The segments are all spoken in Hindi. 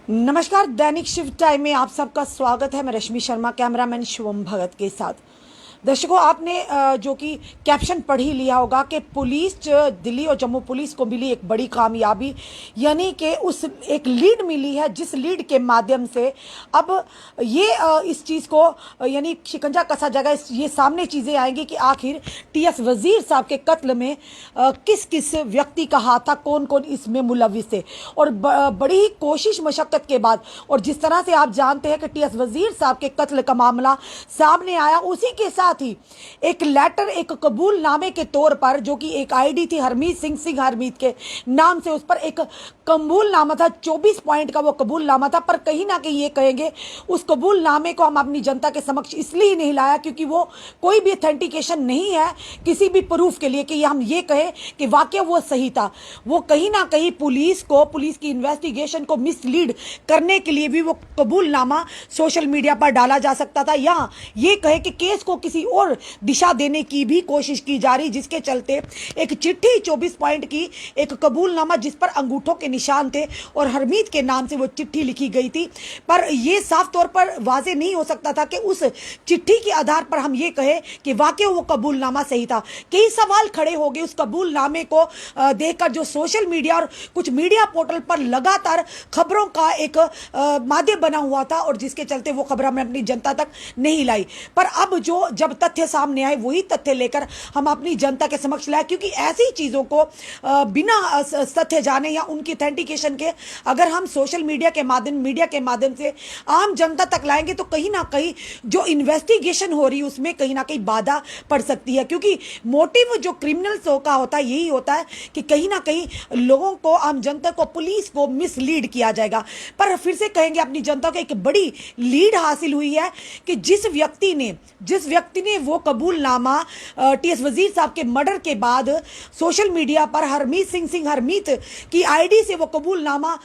नमस्कार। दैनिक शिफ्ट टाइम में आप सबका स्वागत है। मैं रश्मि शर्मा, कैमरामैन शिवम भगत के साथ। दर्शकों, आपने जो कि कैप्शन पढ़ ही लिया होगा कि पुलिस दिल्ली और जम्मू पुलिस को मिली एक बड़ी कामयाबी, यानी कि उस एक लीड मिली है जिस लीड के माध्यम से अब ये इस चीज़ को यानी शिकंजा कसा जाएगा। ये सामने चीज़ें आएंगी कि आखिर टीएस वजीर साहब के कत्ल में किस किस व्यक्ति का हाथ था, कौन कौन इसमें मुलविस थे। और बड़ी ही कोशिश मशक्कत के बाद, और जिस तरह से आप जानते हैं कि टीएस वजीर साहब के कत्ल का मामला सामने आया, उसी के साथ ही एक लेटर, एक कबूल नामे के तौर पर, जो कि एक आईडी थी हरमीत सिंह हरमीत के नाम से, उस पर एक कबूल नामा था। 24 पॉइंट का वो कबूल नामा था। पर कहीं ना कहीं ये कहेंगे उस कबूल नामे को हम अपनी जनता के समक्ष इसलिए नहीं लाया क्योंकि वो कोई भी ऑथेंटिकेशन नहीं है किसी भी प्रूफ के लिए कि हम ये कहें कि वाकई वो सही था। वो कहीं ना कहीं पुलिस की इन्वेस्टिगेशन को मिसलीड करने के लिए भी वो कबूल नामा सोशल मीडिया पर डाला जा सकता था, या ये कहे कि केस को किसी और दिशा देने की भी कोशिश की जा रही, जिसके चलते एक चिट्ठी 24 पॉइंट की, एक कबूलनामा जिस पर अंगूठों के निशान थे और हरमीत के नाम से वो चिट्ठी लिखी गई थी। पर यह साफ तौर पर वाजे नहीं हो सकता था कि उस चिट्ठी के आधार पर हम ये कहें कि वाकई वो कबूलनामा सही था। कई सवाल खड़े हो गए उस कबूलनामे को देखकर, जो सोशल मीडिया और कुछ मीडिया पोर्टल पर लगातार खबरों का एक माध्यम बना हुआ था, और जिसके चलते वो खबर हमने अपनी जनता तक नहीं लाई। पर अब जब तथ्य सामने आए, वही तथ्य लेकर हम अपनी जनता के समक्ष लाए, क्योंकि ऐसी चीजों को बिना तथ्य जाने या उनकी ऑथेंटिकेशन के अगर हम सोशल मीडिया के माध्यम से आम जनता तक लाएंगे तो कहीं ना कहीं जो इन्वेस्टिगेशन हो रही है उसमें कहीं ना कहीं बाधा पड़ सकती है। क्योंकि मोटिव जो क्रिमिनल्स का होता है यही होता है कि कहीं ना कहीं लोगों को, आम जनता को, पुलिस को मिसलीड किया जाएगा। पर फिर से कहेंगे अपनी जनता को एक बड़ी लीड हासिल हुई है कि जिस व्यक्ति ने वो कबूलनामा टीएस वजीर साहब के मर्डर के बाद सोशल मीडिया पर हरमीत सिंह हरमीत की आईडी से वो कबूलनामा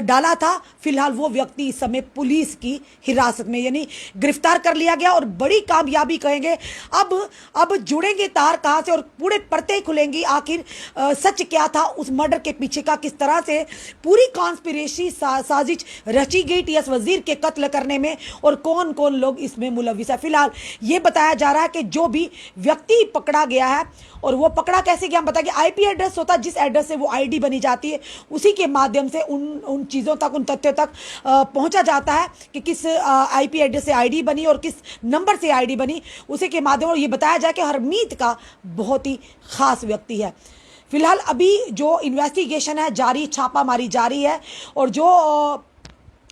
डाला था, फिलहाल वो व्यक्ति इस समय पुलिस की हिरासत में, यानी गिरफ्तार कर लिया गया। और बड़ी कामयाबी कहेंगे। अब जुड़ेंगे तार कहां से और पूरे परतें खुलेंगी। आखिर सच क्या था उस मर्डर के पीछे का, किस तरह से पूरी कॉन्स्पिरेसी साजिश रची गई टीएस वजीर के कत्ल करने में, और कौन कौन लोग इसमें मुलविस है। फिलहाल ये बताया जा रहा है कि जो भी व्यक्ति पकड़ा गया है, और वो पकड़ा कैसे गया हम बताएंगे। आईपी एड्रेस होता है, जिस एड्रेस से वो आईडी बनी जाती है, उसी के माध्यम से उन चीज़ों तक, उन तथ्यों तक पहुंचा जाता है कि किस आईपी एड्रेस से आईडी बनी और किस नंबर से आईडी बनी, उसी के माध्यम। और ये बताया जाए कि हरमीत का बहुत ही खास व्यक्ति है। फिलहाल अभी जो इन्वेस्टिगेशन है जारी, छापामारी जारी है, और जो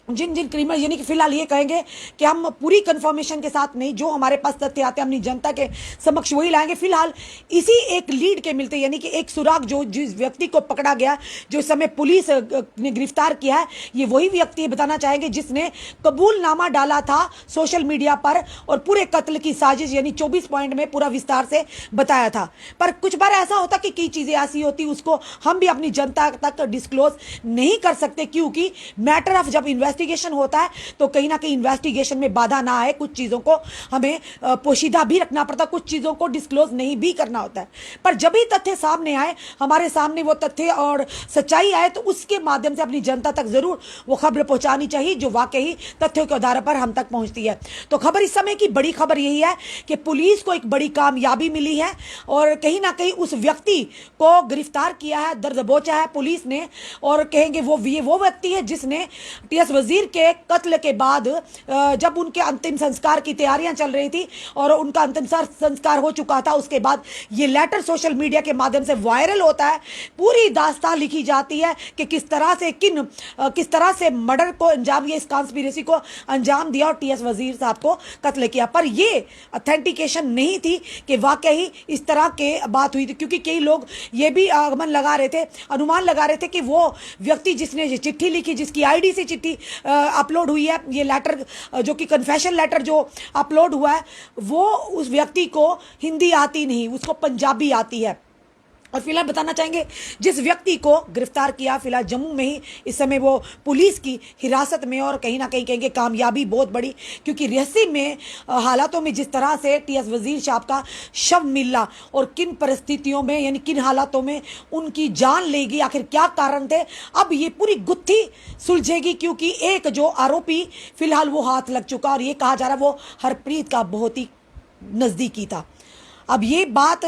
जिन क्रिमिनल, यानी कि फिलहाल ये कहेंगे कि हम पूरी कंफर्मेशन के साथ नहीं, जो हमारे पास तथ्य आते हैं अपनी जनता के समक्ष वही लाएंगे। फिलहाल इसी एक लीड के मिलते, यानी कि एक सुराग, जो जिस व्यक्ति को पकड़ा गया, जो इस समय पुलिस ने गिरफ्तार किया है, ये वही व्यक्ति बताना चाहेंगे जिसने कबूलनामा डाला था सोशल मीडिया पर और पूरे कत्ल की साजिश, यानी 24 पॉइंट में पूरा विस्तार से बताया था। पर कुछ बार ऐसा होता कि कई चीजें ऐसी होती उसको हम भी अपनी जनता तक डिस्क्लोज नहीं कर सकते, क्योंकि मैटर ऑफ जब इन्वेस्टिगेशन होता है तो कहीं ना कहीं इन्वेस्टिगेशन में बाधा ना आए, कुछ चीजों को हमें पोशीदा भी रखना पड़ता, कुछ चीजों को डिस्क्लोज नहीं भी करना होता है। पर जब भी तथ्य सामने आए, हमारे सामने वो तथ्य और सच्चाई आए, तो उसके माध्यम से अपनी जनता तक जरूर वो खबर पहुंचानी चाहिए जो वाकई तथ्यों के आधार पर हम तक पहुंचती है। तो खबर इस समय की बड़ी खबर यही है कि पुलिस को एक बड़ी कामयाबी मिली है, और कहीं ना कहीं उस व्यक्ति को गिरफ्तार किया है, दर्द दबोचा है पुलिस ने। और कहेंगे वो व्यक्ति है जिसने टीएस वजीर के कत्ल के बाद, जब उनके अंतिम संस्कार की तैयारियां चल रही थी और उनका अंतिम संस्कार हो चुका था, उसके बाद ये लेटर सोशल मीडिया के माध्यम से वायरल होता है। पूरी दास्तान लिखी जाती है कि किस तरह से मर्डर को अंजाम, ये इस कॉन्स्पिरेसी को अंजाम दिया और टीएस वजीर साहब को कत्ल किया। पर ये ऑथेंटिकेशन नहीं थी कि वाकई इस तरह के बात हुई थी, क्योंकि कई लोग ये भी अनुमान लगा रहे थे कि वो व्यक्ति जिसने चिट्ठी लिखी, जिसकी आईडी से चिट्ठी अपलोड हुई है, ये लेटर जो कि कन्फेशन लेटर जो अपलोड हुआ है, वो उस व्यक्ति को हिंदी आती नहीं, उसको पंजाबी आती है। और फिलहाल बताना चाहेंगे जिस व्यक्ति को गिरफ्तार किया फिलहाल जम्मू में ही इस समय वो पुलिस की हिरासत में, और कहीं ना कहीं कहेंगे कामयाबी बहुत बड़ी, क्योंकि रियासी में हालातों में जिस तरह से टीएस वजीर साहब का शव मिला और किन परिस्थितियों में यानी किन हालातों में उनकी जान ले गई, आखिर क्या कारण थे, अब ये पूरी गुत्थी सुलझेगी, क्योंकि एक जो आरोपी फिलहाल वो हाथ लग चुका और ये कहा जा रहा है वो हरप्रीत का बहुत ही नज़दीकी था। अब ये बात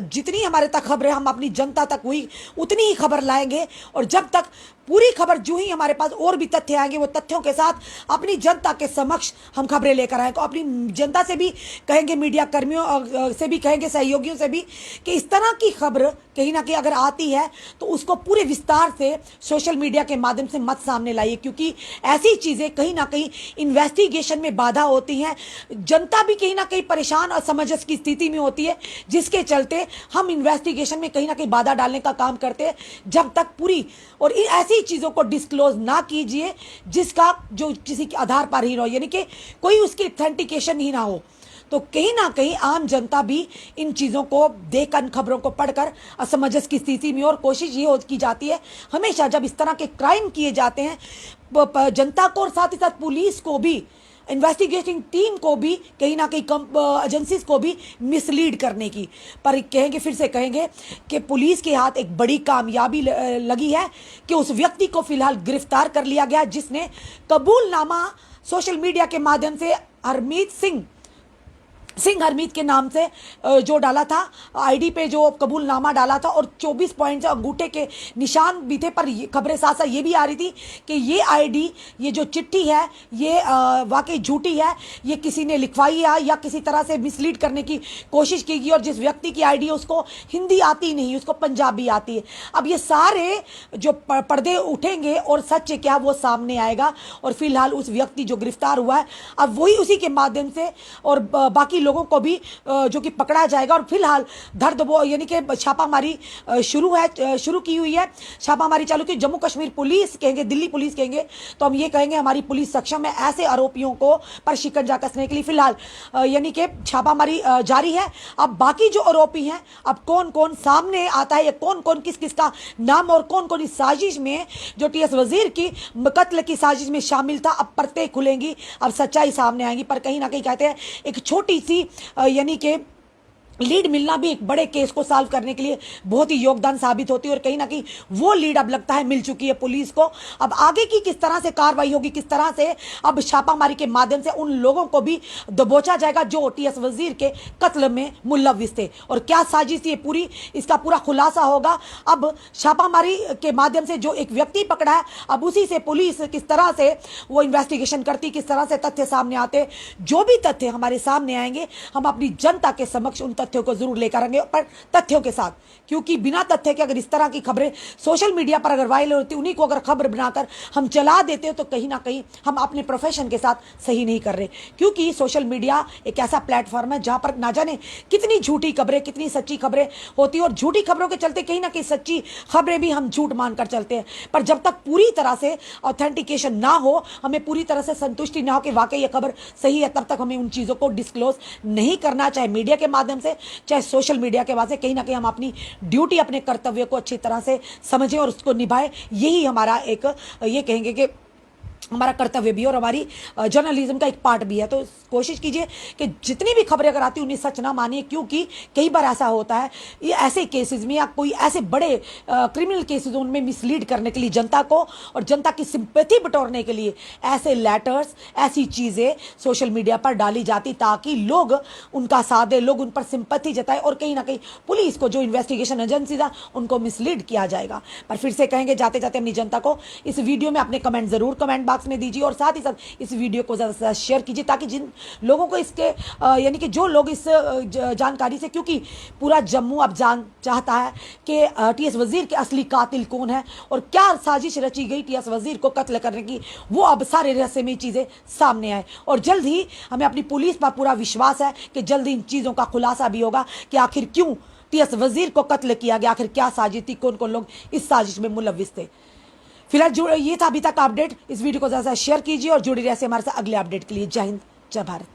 जितनी हमारे तक खबर है हम अपनी जनता तक हुई उतनी ही खबर लाएंगे, और जब तक पूरी खबर जो ही हमारे पास और भी तथ्य आएंगे वो तथ्यों के साथ अपनी जनता के समक्ष हम खबरें लेकर आएंगे। अपनी जनता से भी कहेंगे, मीडिया कर्मियों से भी कहेंगे, सहयोगियों से भी कि इस तरह की खबर कहीं ना कहीं अगर आती है तो उसको पूरे विस्तार से सोशल मीडिया के माध्यम से मत सामने लाइए, क्योंकि ऐसी चीज़ें कहीं ना कहीं इन्वेस्टिगेशन में बाधा होती हैं। जनता भी कहीं ना कहीं परेशान और असमंजस की स्थिति में होती है, जिसके चलते हम इन्वेस्टिगेशन में कहीं ना कहीं बाधा डालने का काम करते हैं। जब तक पूरी और ऐसी चीजों को डिस्क्लोज ना कीजिए जिसका जो किसी के आधार पर ही ना हो, यानी कि कोई उसकी ऑथेंटिकेशन ही ना हो, तो कहीं ना कहीं आम जनता भी इन चीज़ों को देखकर, खबरों को पढ़कर असमंजस की स्थिति में, और कोशिश ये की जाती है हमेशा जब इस तरह के क्राइम किए जाते हैं जनता को और साथ ही साथ पुलिस को भी, इन्वेस्टिगेटिंग टीम को भी, कहीं ना कहीं एजेंसीज को भी मिसलीड करने की। पर कहेंगे, फिर से कहेंगे कि पुलिस के हाथ एक बड़ी कामयाबी लगी है कि उस व्यक्ति को फिलहाल गिरफ्तार कर लिया गया जिसने कबूलनामा सोशल मीडिया के माध्यम से हरमीत के नाम से जो डाला था, आईडी पे जो कबूलनामा डाला था, और 24 पॉइंट से अंगूठे के निशान भी थे। पर खबरें साथ साथ ये भी आ रही थी कि ये आईडी, ये जो चिट्ठी है, ये वाकई झूठी है, ये किसी ने लिखवाई है या किसी तरह से मिसलीड करने की कोशिश की गई, और जिस व्यक्ति की आईडी है उसको हिंदी आती नहीं, उसको पंजाबी आती है। अब ये सारे जो पर्दे उठेंगे और सच क्या वो सामने आएगा, और फिलहाल उस व्यक्ति जो गिरफ्तार हुआ है अब वही उसी के माध्यम से और बाकी लोगों को भी जो कि पकड़ा जाएगा। और फिलहाल यानी कि छापामारी शुरू की हुई है, छापामारी चालू की। जम्मू कश्मीर पुलिस कहेंगे, दिल्ली पुलिस कहेंगे, तो हम ये कहेंगे हमारी पुलिस सक्षम है ऐसे आरोपियों को पर शिकंजा कसने के लिए। फिलहाल यानी कि छापामारी जारी है। अब बाकी जो आरोपी हैं, अब कौन कौन सामने आता है, या कौन कौन किस किस का नाम, और कौन कौन इस साजिश में जो टीएस वजीर की कत्ल की साजिश में शामिल था, अब परतें खुलेंगी, अब सच्चाई सामने आएंगी। पर कहीं ना कहीं कहते हैं एक छोटी सी यानी कि लीड मिलना भी एक बड़े केस को सॉल्व करने के लिए बहुत ही योगदान साबित होती है, और कहीं ना कहीं वो लीड अब लगता है मिल चुकी है पुलिस को। अब आगे की किस तरह से कार्रवाई होगी, किस तरह से अब छापामारी के माध्यम से उन लोगों को भी दबोचा जाएगा जो टीएस वजीर के कत्ल में मुलव्विस थे, और क्या साजिश थी पूरी, इसका पूरा खुलासा होगा। अब छापामारी के माध्यम से जो एक व्यक्ति पकड़ा है, अब उसी से पुलिस किस तरह से वो इन्वेस्टिगेशन करती, किस तरह से तथ्य सामने आते, जो भी तथ्य हमारे सामने आएंगे हम अपनी जनता के समक्ष उन तथ्यों को जरूर लेकर आएंगे, पर तथ्यों के साथ, क्योंकि बिना तथ्य के अगर इस तरह की खबरें सोशल मीडिया पर अगर वायरल होती, उन्हीं को अगर खबर बनाकर हम चला देते हो, तो कहीं ना कहीं हम अपने प्रोफेशन के साथ सही नहीं कर रहे। क्योंकि सोशल मीडिया एक ऐसा प्लेटफॉर्म है जहां पर ना जाने कितनी झूठी खबरें, कितनी सच्ची खबरें होती है, और झूठी खबरों के चलते कहीं ना कहीं सच्ची खबरें भी हम झूठ मानकर चलते हैं। पर जब तक पूरी तरह से ऑथेंटिकेशन ना हो, हमें पूरी तरह से संतुष्टि ना हो कि वाकई ये खबर सही है, तब तक हमें उन चीज़ों को डिस्क्लोज नहीं करना, चाहे मीडिया के माध्यम से चाहे सोशल मीडिया के वास्ते। कहीं ना कहीं हम अपनी ड्यूटी, अपने कर्तव्य को अच्छी तरह से समझें और उसको निभाएं। यही हमारा एक ये कहेंगे कि हमारा कर्तव्य भी और हमारी जर्नलिज्म का एक पार्ट भी है। तो कोशिश कीजिए कि जितनी भी खबरें अगर आती है उन्हें सच ना मानिए, क्योंकि कई बार ऐसा होता है ये ऐसे केसेस में या कोई ऐसे बड़े क्रिमिनल केसेस उनमें मिसलीड करने के लिए जनता को और जनता की सिंपैथी बटोरने के लिए ऐसे लेटर्स, ऐसी चीज़ें सोशल मीडिया पर डाली जाती ताकि लोग उनका साथ दें, लोग उन पर सिंपैथी जताए, और कहीं ना कहीं पुलिस को जो इन्वेस्टिगेशन एजेंसी था उनको मिसलीड किया जाएगा। पर फिर से कहेंगे जाते जाते अपनी जनता को इस वीडियो में अपने कमेंट जरूर कमेंट बॉक्स में दीजिए, और साथ ही साथ इस वीडियो को ज़्यादा से ज़्यादा शेयर कीजिए ताकि जिन लोगों को इसके यानी कि जो लोग इस जानकारी से, क्योंकि पूरा जम्मू अब चाहता है कि टीएस वजीर के असली कातिल कौन है और क्या साजिश रची गई टीएस वजीर को कत्ल करने की, वो अब सारे रहस्यमय चीज़ें सामने आए। और जल्द ही हमें अपनी पुलिस पर पूरा विश्वास है कि जल्द ही इन चीज़ों का खुलासा भी होगा कि आखिर क्यों टीएस वजीर को कत्ल किया गया, आखिर क्या साजिश थी, कौन कौन लोग इस साजिश में मुलव्विस थे। फिलहाल ये था अभी तक अपडेट। इस वीडियो को ज़्यादा शेयर कीजिए और जुड़े रहिए हमारे साथ अगले अपडेट के लिए। जय हिंद, जय भारत।